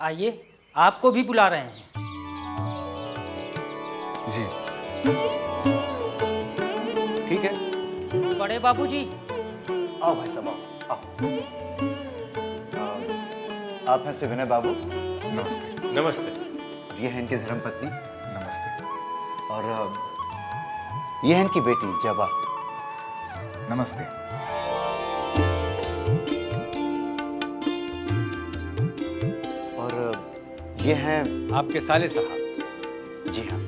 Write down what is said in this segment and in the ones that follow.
आइए, आपको भी बुला रहे हैं। जी ठीक है। बड़े बाबूजी। आओ भाई साहब, आओ आओ। आप हैं से विनय बाबू। नमस्ते। नमस्ते। ये है इनकी धर्मपत्नी नमस्ते। और ये है इनकी बेटी जबा। नमस्ते। और ये हैं आपके साले साहब। जी हाँ,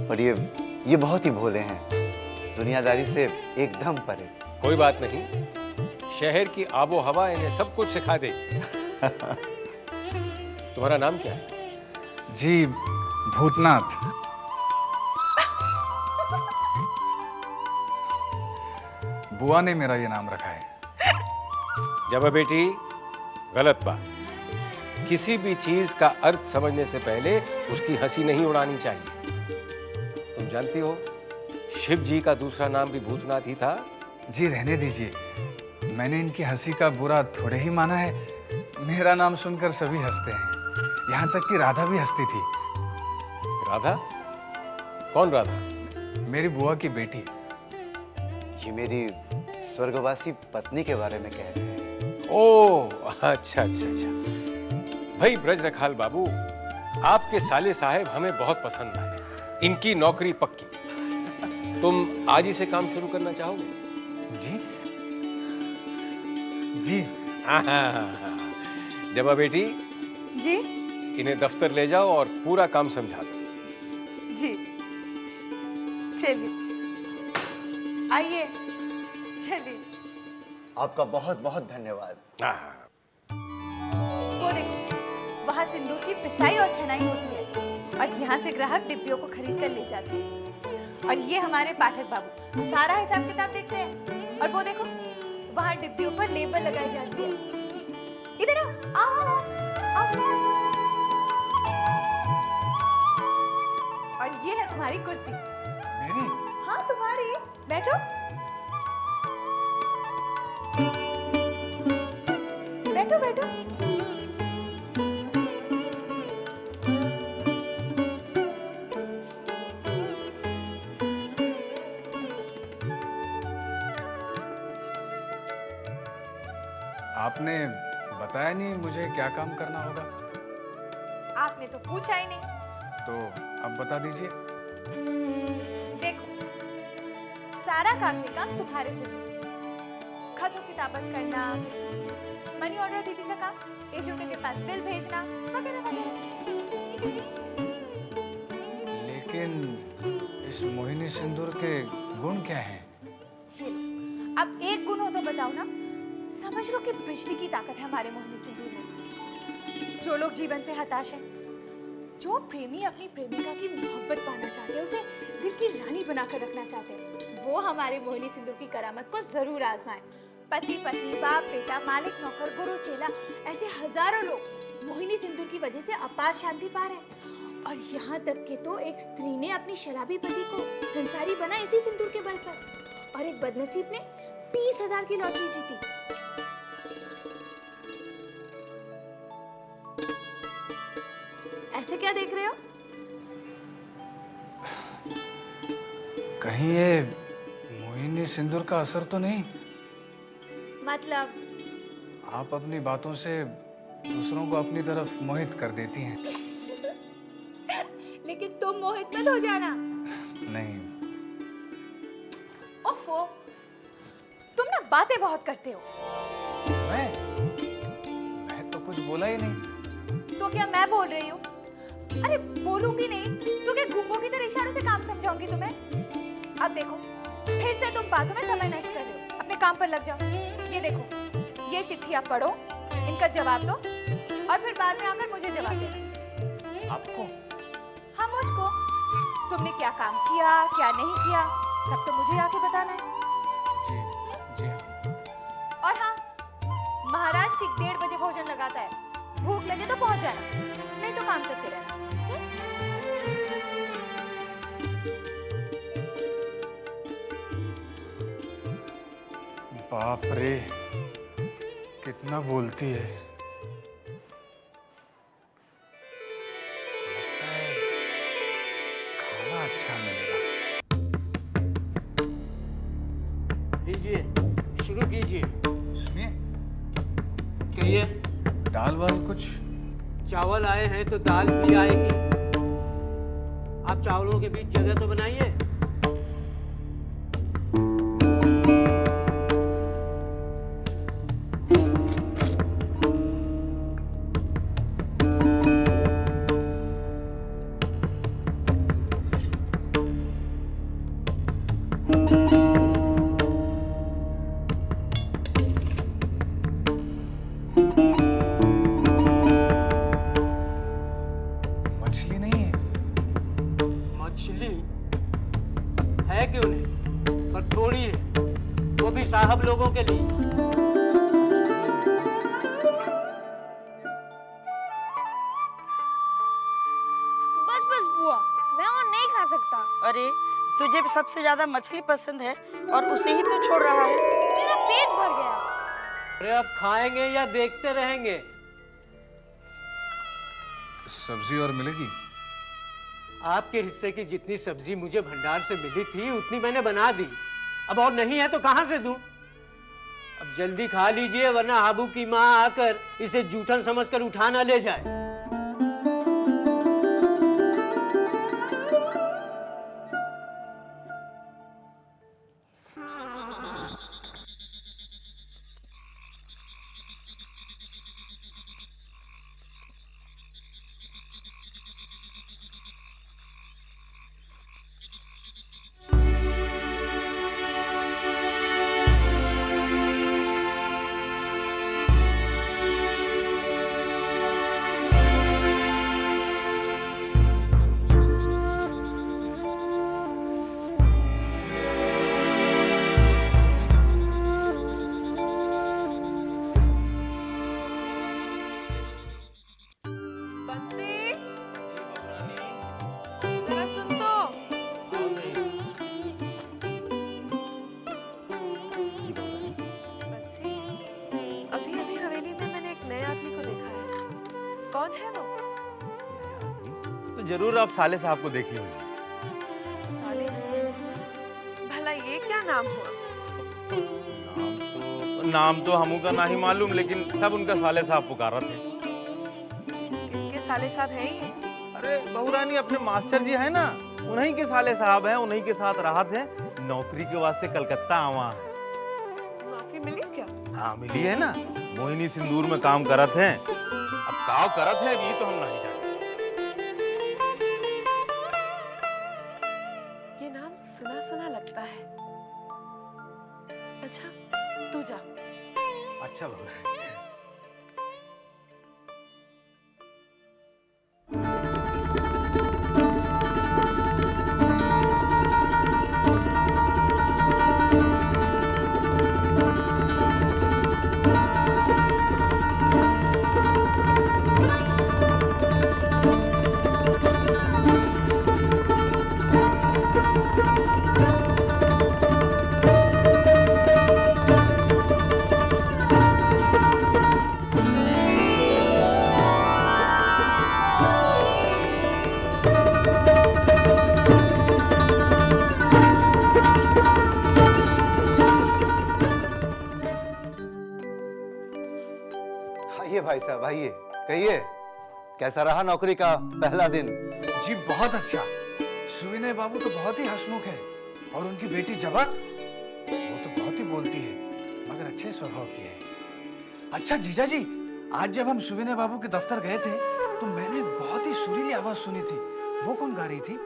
और ये बहुत ही भोले हैं, दुनियादारी से एकदम परे। कोई बात नहीं, शहर की आबो हवा इन्हें सब कुछ सिखा देगी। तुम्हारा नाम क्या है? जी भूतनाथ। बुआ ने मेरा ये नाम रखा है। जब बेटी, गलत बात। किसी भी चीज का अर्थ समझने से पहले उसकी हंसी नहीं उड़ानी चाहिए। तुम जानती हो, शिव जी का दूसरा नाम भी भूतनाथ ही था। जी रहने दीजिए, मैंने इनकी हंसी का बुरा थोड़े ही माना है। मेरा नाम सुनकर सभी हंसते हैं, यहाँ तक कि राधा भी हंसती थी। राधा? कौन राधा? मेरी बुआ की बेटी। ये मेरी स्वर्गवासी पत्नी के बारे में कह रहे हैं। ओह अच्छा अच्छा अच्छा। भाई ब्रज रखाल बाबू, आपके साले साहब हमें बहुत पसंद आए। इनकी नौकरी पक्की। तुम आज ही से काम शुरू करना चाहोगे? जी जी। जबा बेटी, जी इन्हें दफ्तर ले जाओ और पूरा काम समझा दो। जी, चलिए आइए, चलिए। आपका बहुत बहुत धन्यवाद। वो देखो, वहाँ सिंदूर की पिसाई और छनाई होती है और यहाँ से ग्राहक डिब्बियों को खरीद कर ले जाते हैं। और ये हमारे पाठक बाबू सारा हिसाब किताब देखते हैं। और वो देखो, वहाँ डिब्बियों पर लेबल लगाई जाती है। इधर आओ, आओ, आओ। और ये है तुम्हारी कुर्सी। मेरी? हाँ तुम्हारी, बैठो बैठो बैठो। आपने बताया नहीं मुझे क्या काम करना होगा। आपने तो पूछा ही नहीं। तो अब बता दीजिए। देखो, सारा काम से काम तुम्हारे से खतों किताबत करना, मनी ऑर्डर दीदी का काम, एजेंटों के पास बिल भेजना वगैरह वगैरह। लेकिन इस मोहिनी सिंदूर के गुण क्या हैं? अब एक गुण हो तो बताओ ना। समझ लो कि बिजली की ताकत है हमारे मोहिनी सिंदूर में। जो लोग जीवन से हताश हैं, जो प्रेमी अपनी प्रेमिका की मोहब्बत पाना चाहते हैं, उसे दिल की रानी बनाकर रखना चाहते हैं, वो हमारे मोहिनी सिंदूर की करामत को जरूर आजमाएं। पति पत्नी, बाप बेटा, मालिक नौकर, गुरु चेला, ऐसे हजारों लोग मोहिनी सिंदूर की वजह से अपार शांति पा रहे हैं। और यहाँ तक कि तो एक स्त्री ने अपनी शराबी पति को संसारी बना इसी सिंदूर के बल पर। और एक बदनसीब ने 20,000 की लॉटरी जीती। ऐसे क्या देख रहे हो? कहीं ये मोहिनी सिंदूर का असर तो नहीं? मतलब? आप अपनी बातों से दूसरों को अपनी तरफ मोहित कर देती हैं। लेकिन तुम मोहित मत हो जाना। नहीं। ओफो, तुम ना बातें बहुत करते हो। मैं तो कुछ बोला ही नहीं। तो क्या मैं बोल रही हूँ? अरे बोलूंगी नहीं तो क्या गूंगों की तरह इशारों से काम समझाऊंगी तुम्हें? अब देखो, फिर से तुम बातों में समय नष्ट कर रहे हो। अपने काम पर लग जाओ। ये देखो, ये चिट्ठी आप पढ़ो, इनका जवाब दो और फिर बाद में आकर मुझे जवाब देना। आपको? हाँ, मुझको। तुमने क्या काम किया, क्या नहीं किया, सब तो मुझे आके बताना है। जी हाँ। और हाँ, महाराज ठीक 1:30 बजे भोजन लगाता है। भूख लगे तो पहुंच जाना, नहीं तो काम करते रहना। बाप रे, कितना बोलती है। लीजिए, शुरू कीजिए। सुनिए, कहिए। दाल वाल कुछ? चावल आए हैं तो दाल भी आएगी। आप चावलों के बीच जगह तो बनाइए। मछली नहीं है? मछली है क्यों नहीं, पर थोड़ी है, वो भी साहब लोगों के लिए। बस बस बुआ, मैं और नहीं खा सकता। अरे तुझे भी सबसे ज्यादा मछली पसंद है और उसे ही तू छोड़ रहा है। मेरा पेट भर गया। अरे अब खाएंगे या देखते रहेंगे? सब्जी और मिलेगी? आपके हिस्से की जितनी सब्जी मुझे भंडार से मिली थी उतनी मैंने बना दी। अब और नहीं है तो कहां से दूं? अब जल्दी खा लीजिए वरना हाबू की माँ आकर इसे जूठन समझकर उठा ना ले जाए। बंसी, जरा सुन तो। बंसी, अभी अभी हवेली में मैंने एक नए आदमी को देखा है। कौन है वो? तो जरूर आप साले साहब को देखी होंगी। साले साहब। भला ये क्या नाम हुआ? नाम तो हमू का नहीं मालूम, लेकिन सब उनका साले साहब पुकारा थे। किसके साले साहब है ये? अरे बहुरानी अपने मास्टर जी है ना, उन्हीं के साले साहब हैं, उन्हीं के साथ राहत हैं। नौकरी के वास्ते कलकत्ता आवा है। नौकरी मिली क्या? हाँ मिली है ना, मोहिनी सिंदूर में काम करत हैं। अब काव करत है ये तो हम नहीं जानते। ये नाम सुना सुना लगता है। अच्छा, तू जा। अच्छा बहुरानी। आइए भाई साहब, आइए, कहिए कैसा रहा नौकरी का पहला दिन? जी बहुत अच्छा। सुविनय बाबू तो बहुत ही हंसमुख है और उनकी बेटी जबा, वो तो बहुत ही बोलती है मगर अच्छे स्वभाव की है। अच्छा जीजा जी, आज जब हम सुविनय बाबू के दफ्तर गए थे तो मैंने बहुत ही सुरीली आवाज सुनी थी। वो कौन गा रही थी?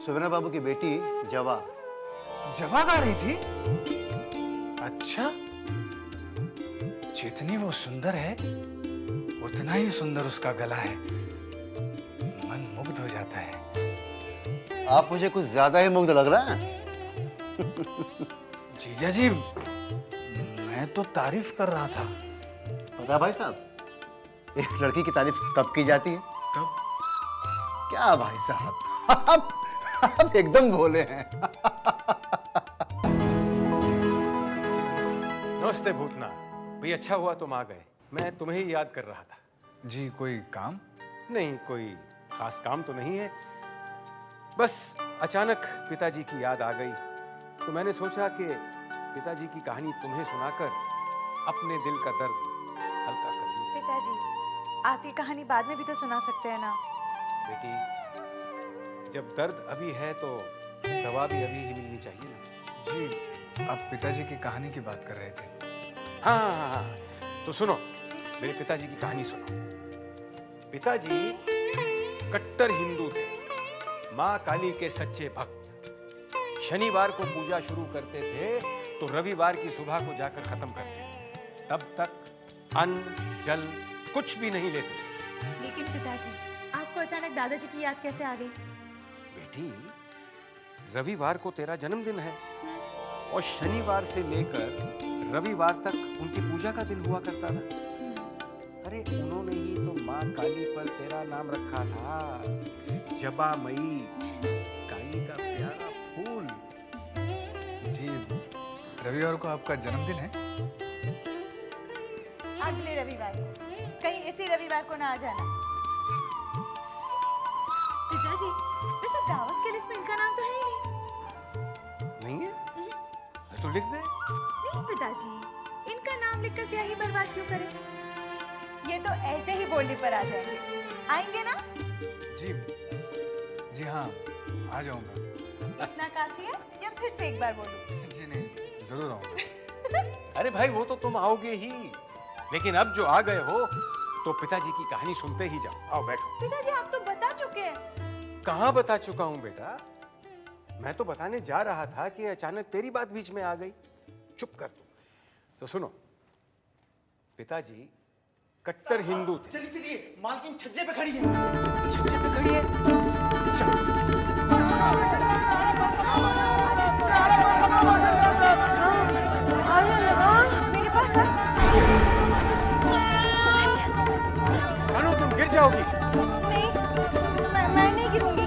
सुविनय बाबू की बेटी जवा। जबा गा रही थी? अच्छा, जितनी वो सुंदर है उतना ही सुंदर उसका गला है। मन मुग्ध हो जाता है। आप मुझे कुछ ज्यादा ही मुग्ध लग रहा है। जीजा जी, मैं तो तारीफ कर रहा था। पता है भाई साहब, एक लड़की की तारीफ कब की जाती है? कब? क्या भाई साहब, आप एकदम भोले हैं। नमस्ते भूतनाथ भाई, अच्छा हुआ तुम आ गए। मैं तुम्हें ही याद कर रहा था। जी कोई काम? नहीं, कोई खास काम तो नहीं है, बस अचानक पिताजी की याद आ गई तो मैंने सोचा कि पिताजी की कहानी तुम्हें सुनाकर अपने दिल का दर्द हल्का कर दूं। पिताजी, आप ये कहानी बाद में भी तो सुना सकते हैं ना। बेटी, जब दर्द अभी है तो दवा भी अभी ही मिलनी चाहिए ना। जी, आप पिताजी की कहानी की बात कर रहे थे। हाँ, तो सुनो, मेरे पिताजी की कहानी सुनो। पिताजी कट्टर हिंदू थे, माँ काली के सच्चे भक्त। शनिवार को पूजा शुरू करते थे तो रविवार की सुबह को जाकर खत्म करते थे। तब तक अन्न जल कुछ भी नहीं लेते। लेकिन पिताजी, आपको अचानक दादाजी की याद कैसे आ गई? बेटी, रविवार को तेरा जन्मदिन है और शनिवार से लेकर रविवार तक उनकी पूजा का दिन हुआ करता था। अरे उन्होंने ही तो माँ काली पर तेरा नाम रखा था, जबा मई, काली का प्यारा फूल। जी, रविवार को आपका जन्मदिन है? अगले रविवार को, कहीं इसी रविवार को ना आ जाना। पिताजी, वैसे दावत के लिस्ट में इनका नाम तो है ही नहीं। नहीं है तो लिख दे। नहीं पिताजी, इनका नाम लिखकर स्याही बर्बाद क्यों करें? ये तो ऐसे ही बोलने पर आ जाएंगे। आएंगे ना? जी हाँ, आ जाऊंगा। इतना काफी है या फिर से एक बार बोलूं? जी नहीं, जरूर आऊंगा। अरे भाई, वो तो तुम आओगे ही, लेकिन अब जो आ गए हो तो पिताजी की कहानी सुनते ही जाओ। आओ बैठो। पिताजी, आप तो बता चुके हैं। कहाँ बता चुका हूँ बेटा? मैं तो बताने जा रहा था कि अचानक तेरी बात बीच में आ गई। चुप कर तू। तो सुनो, पिताजी कट्टर हिंदू थे। चलिए चलिए, मालकिन छज्जे पे खड़ी है। छज्जे पे खड़ी है? चल। मेरे पास अनु, तुम गिर जाओगी। नहीं, मैं नहीं गिरूंगी।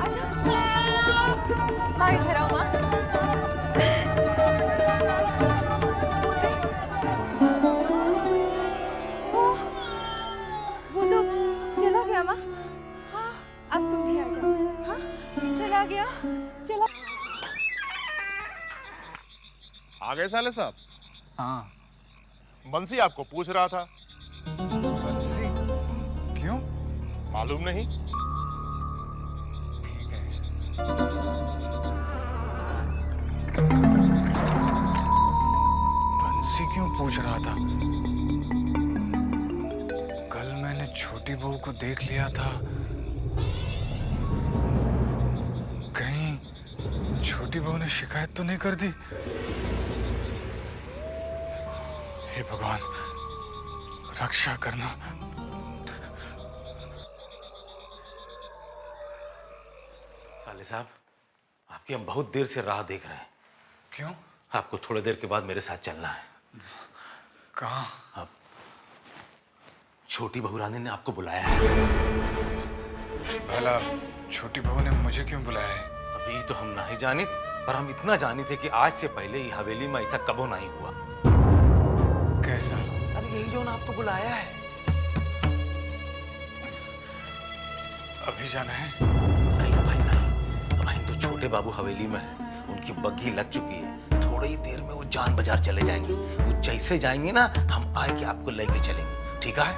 अच्छा, माँ इधर आओ। माँ, वो तो चला गया। माँ, हाँ, अब तुम भी आ जाओ। हाँ, चला गया। चला। आ गए साले साहब? हाँ। बंसी आपको पूछ रहा था। बंसी? क्यों? मालूम नहीं? ठीक है। बंसी क्यों पूछ रहा था? कल मैंने छोटी बहू को देख लिया था। कहीं छोटी बहू ने शिकायत तो नहीं कर दी? हे भगवान, रक्षा करना। साले साहब, आपकी हम बहुत देर से राह देख रहे हैं। क्यों? आपको थोड़ी देर के बाद मेरे साथ चलना है। कहाँ? अब छोटी बहू रानी ने आपको बुलाया है। भला छोटी बहू ने मुझे क्यों बुलाया है? अभी तो हम नहीं जाने, पर हम इतना जाने थे कि आज से पहले ही हवेली में ऐसा कबो नहीं हुआ। कैसा? अरे यही जो ना आपको बुलाया है। अभी जाना है? नहीं भाई नहीं, अब हम तो छोटे बाबू हवेली में है, उनकी बग्घी लग चुकी है। थोड़ी ही देर में वो जान बाजार चले जाएंगे। वो जैसे जाएंगे ना, हम आए के आपको लेके चलेंगे। ठीक है?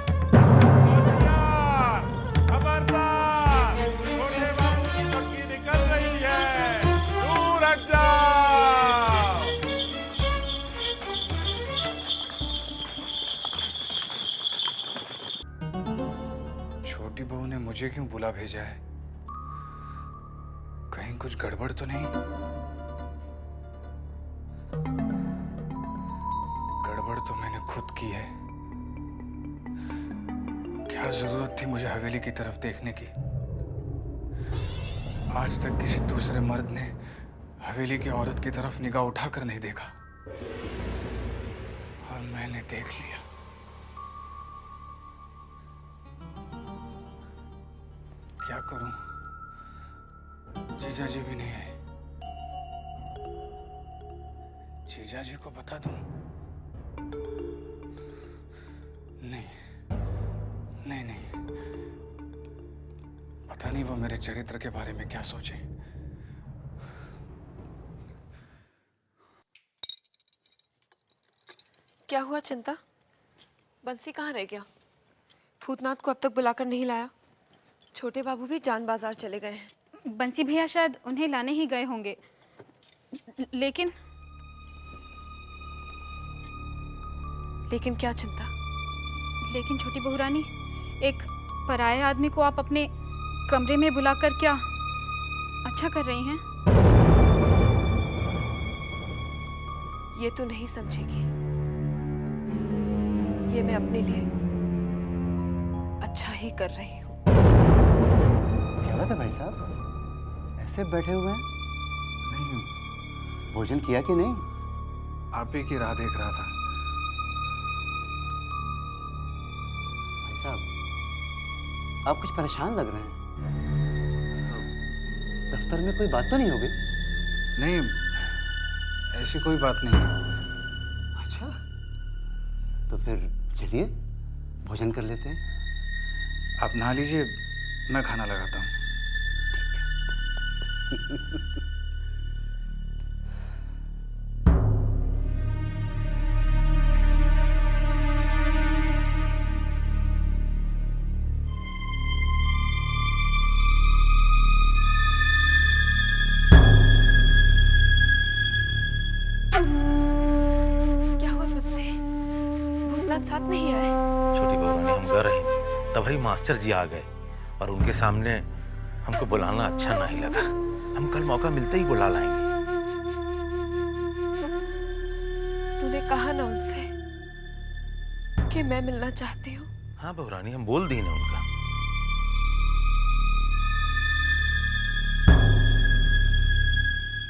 खबरदार! छोटे बाबू की बग्घी निकल रही है, दूर हट जाओ। छोटी बहू ने मुझे क्यों बुला भेजा है? कहीं कुछ गड़बड़ तो नहीं? गड़बड़ तो मैंने खुद की है। क्या जरूरत थी मुझे हवेली की तरफ देखने की? आज तक किसी दूसरे मर्द ने हवेली की औरत की तरफ निगाह उठाकर नहीं देखा, और मैंने देख लिया। क्या करूं? जीजा जी भी नहीं है। जीजा जी को बता दूं? नहीं नहीं नहीं, पता नहीं वो मेरे चरित्र के बारे में क्या सोचे। क्या हुआ चिंता? बंसी कहाँ रह गया? भूतनाथ को अब तक बुलाकर नहीं लाया। छोटे बाबू भी जान बाजार चले गए हैं। बंसी भैया शायद उन्हें लाने ही गए होंगे। लेकिन क्या चिंता? लेकिन छोटी बहू रानी, एक पराये आदमी को आप अपने कमरे में बुलाकर क्या अच्छा कर रही हैं? ये तो नहीं समझेगी। ये मैं अपने लिए अच्छा ही कर रही हूँ। क्या बात है भाई साहब, ऐसे बैठे हुए हैं? नहीं, भोजन किया कि नहीं? आप ही की राह देख रहा था। भाई साहब, आप कुछ परेशान लग रहे हैं। दफ्तर में कोई बात तो नहीं हो गई? नहीं, ऐसी कोई बात नहीं है। अच्छा, तो फिर चलिए भोजन कर लेते हैं। आप नहा लीजिए, मैं खाना लगाता हूँ। क्या हुआ बंसी? भूतनाथ साथ नहीं आए? छोटी बहू रानी, हम घर रहे तभी मास्टर जी आ गए और उनके सामने हमको बुलाना अच्छा नहीं लगा। हम कल मौका मिलते ही बुला लाएंगे। तूने कहा ना उनसे कि मैं मिलना चाहती हूँ। हाँ बहू रानी, हम बोल दी ना उनका।